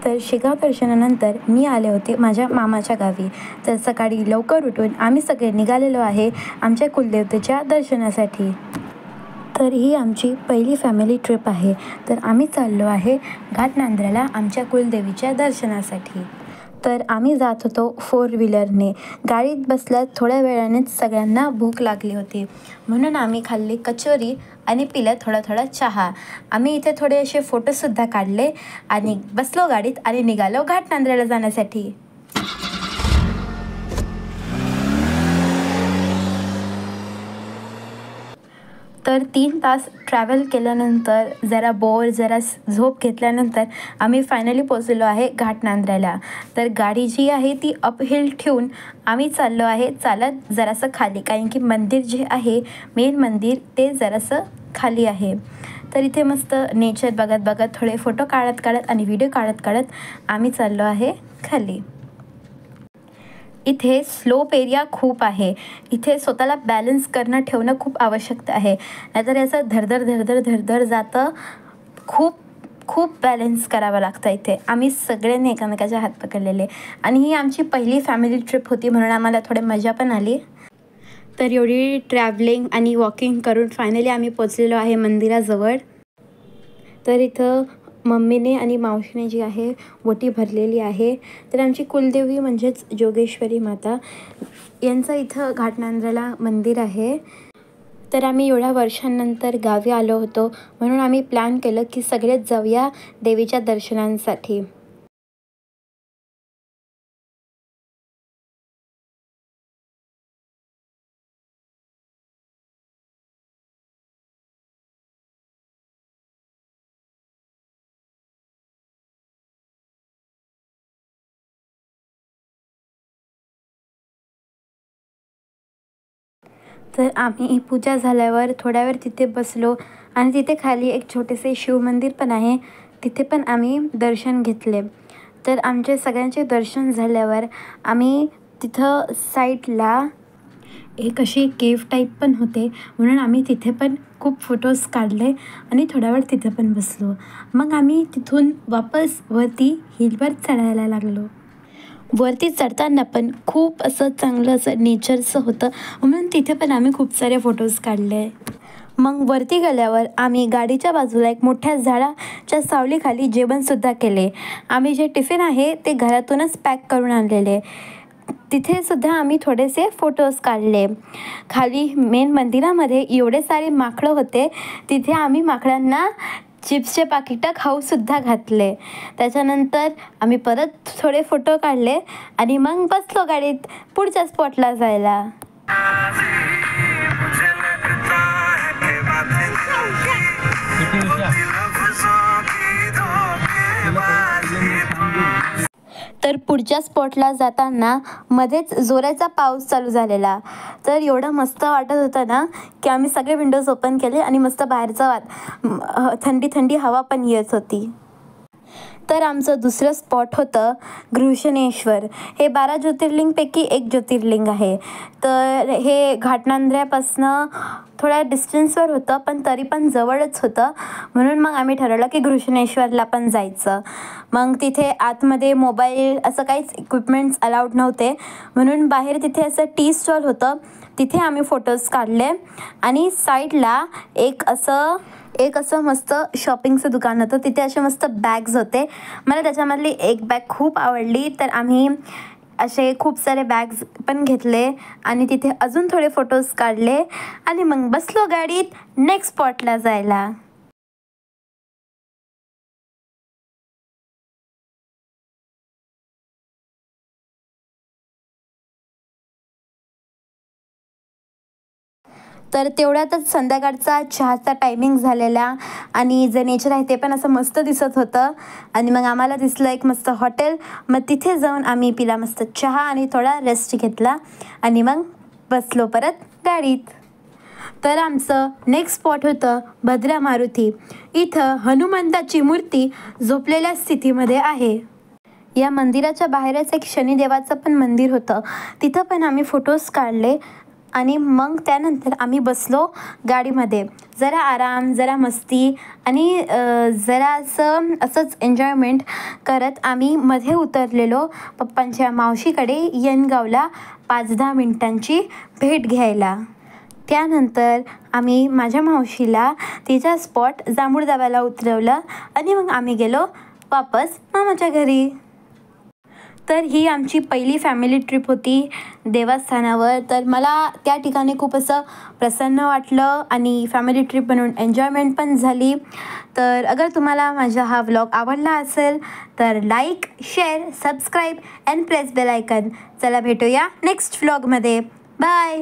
तर शेगाव दर्शनानंतर मी आले होते माझ्या मामाच्या गावी. तर सकाळी लवकर उठून आम्ही सगळे निघालेलो आहे आमच्या कुलदेवतेच्या दर्शनासाठी. तर ही आमची पहिली फॅमिली ट्रिप आहे. तर आम्ही चाललो आहे घाटनांद्र्याला आमच्या कुलदेवीच्या दर्शनासाठी. तर आम्ही जात होतो 4 व्हीलरने. गाडीत बसल्यात थोड्या वेळानेच सगळ्यांना भूक लागली होती, म्हणून आम्ही खाल्ली कचोरी आणि पिलं थोडा चहा. आम्ही इथे थोडे असे फोटोसुद्धा काढले आणि बसलो गाडीत आणि निघालो घाटनांद्र्याला जाण्यासाठी. तर 3 तास ट्रॅव्हल केल्यानंतर जरा झोप घेतल्यानंतर आम्ही फायनली पोचलो आहे घाटनांद्र्याला. तर गाडी जी आहे ती अपहिल ठेवून आम्ही चाललो आहे चालत जरासं खाली, कारण की मंदिर जे आहे मेन मंदिर ते जरासं खाली आहे. तर इथे मस्त नेचर बघत थोडे फोटो काढत आणि व्हिडिओ काढत आम्ही चाललो आहे खाली. इथे स्लोप एरिया खूप आहे. इथे स्वतःला बॅलन्स ठेवणं खूप आवश्यक आहे, नाहीतर याचं धरधर जातं. खूप बॅलन्स करावं लागतं इथे. आम्ही सगळ्यांनी एकमेकाचे हात पकडलेले आणि ही आमची पहिली फॅमिली ट्रिप होती, म्हणून आम्हाला थोडी मजा पण आली. तर एवढी ट्रॅव्हलिंग आणि वॉकिंग करून फायनली आम्ही पोचलेलो आहे मंदिराजवळ. तर इथं मम्मीने आणि मावशीने जी आहे ओटी भरलेली आहे. तर आमची कुलदेवी म्हणजेच जोगेश्वरी माता यांचं इथं घाटनांद्र्याला मंदिर आहे. तर आम्ही एवढ्या वर्षांनंतर गावी आलो होतो, म्हणून आम्ही प्लॅन केलं की सगळेच जाऊया देवीच्या दर्शनांसाठी. तर आम्ही पूजा झाल्यावर थोड्या वेळ तिथे बसलो आणि तिथे खाली एक छोटेसे शिवमंदिर पण आहे, तिथे पण आम्ही दर्शन घेतले. तर आमचे सगळ्यांचे दर्शन झाल्यावर आम्ही तिथं साईडला एक अशी केव्ह टाईप पण होते, म्हणून आम्ही तिथे पण खूप फोटोज काढले आणि थोडा वेळ तिथे पण बसलो. मग आम्ही तिथून वापस वरती हिलवर चढायला लागलो. वरती चढताना पण खूप असं चांगलं असं नेचरचं होतं, म्हणून तिथे पण आम्ही खूप सारे फोटोज काढले. मग वरती गेल्यावर आम्ही गाडीच्या बाजूला एक मोठ्या झाडाच्या सावलीखाली जेवणसुद्धा केले. आम्ही जे टिफिन आहे ते घरातूनच पॅक करून आणलेले. तिथे सुद्धा आम्ही थोडेसे फोटोज काढले. खाली मेन मंदिरामध्ये एवढे सारे माकडं होते, तिथे आम्ही माकडांना चिप्सचे पाकिटं खाऊसुद्धा घातले. त्याच्यानंतर आम्ही परत थोडे फोटो काढले आणि मग बसलो गाडीत पुढच्या स्पॉटला जायला. तर पुढच्या स्पॉटला जाताना मध्येच जोराचा पाऊस चालू झालेला. तर एवढं मस्त वाटत होतं ना की आम्ही सगळे विंडोज ओपन केले आणि मस्त बाहेरचा थंडी हवा पण येत होती. तर आमचं दुसरं स्पॉट होतं घृष्णेश्वर. हे 12 ज्योतिर्लिंगपैकी एक ज्योतिर्लिंग आहे. तर हे घाटनांद्र्यापासनं थोड्या डिस्टन्सवर होतं, पण तरी पण जवळच होतं, म्हणून मग आम्ही ठरवलं की घृष्णेश्वरला पण जायचं. मग तिथे आतमध्ये मोबाईल असं काहीच इक्विपमेंट्स अलाउड नव्हते, म्हणून बाहेर तिथे असं टी स्टॉल होतं, तिथे आम्ही फोटोज काढले. आणि साईडला एक असं मस्त शॉपिंगचं दुकान होतं, तिथे असे मस्त बॅग्स होते. मला त्याच्यामधली एक बॅग खूप आवडली, तर आम्ही असे खूप सारे बॅग्स पण घेतले आणि तिथे अजून थोडे फोटोज काढले आणि मग बसलो गाडीत नेक्स्ट स्पॉटला जायला. तर तेवढ्यातच संध्याकाळचा चहाचा टायमिंग झालेला आणि जे नेचर आहे ते पण असं मस्त दिसत होतं. आणि मग आम्हाला दिसलं एक मस्त हॉटेल, मग तिथे जाऊन आम्ही पिला मस्त चहा आणि थोडा रेस्ट घेतला आणि मग बसलो परत गाडीत. तर आमचं नेक्स्ट स्पॉट होतं भद्रा मारुती. इथं हनुमंताची मूर्ती झोपलेल्या स्थितीमध्ये आहे. या मंदिराच्या बाहेरच एक शनिदेवाचं पण मंदिर होतं, तिथं पण आम्ही फोटोज काढले. आणि मग त्यानंतर आम्ही बसलो गाडीमध्ये. जरा आराम, जरा मस्ती आणि जरा असंच एन्जॉयमेंट करत आम्ही मध्ये उतरलेलो पप्पांच्या मावशीकडे येणगावला 5-10 मिनिटांची भेट घ्यायला. त्यानंतर आम्ही माझ्या मावशीला तिचा स्पॉट जांभूळ दाबायला उतरवलं आणि मग आम्ही गेलो वापस मामाच्या घरी. तर ही आमची पहिली फॅमिली ट्रिप होती देवस्थानावर. तर मला त्या ठिकाणी खूप असं प्रसन्न वाटलं आणि फॅमिली ट्रिप बनवून एन्जॉयमेंट पण झाली. तर अगर तुम्हाला माझा हा व्लॉग आवडला असेल तर like, share, subscribe and press bell icon. चला भेटूया नेक्स्ट व्लॉगमध्ये. बाय.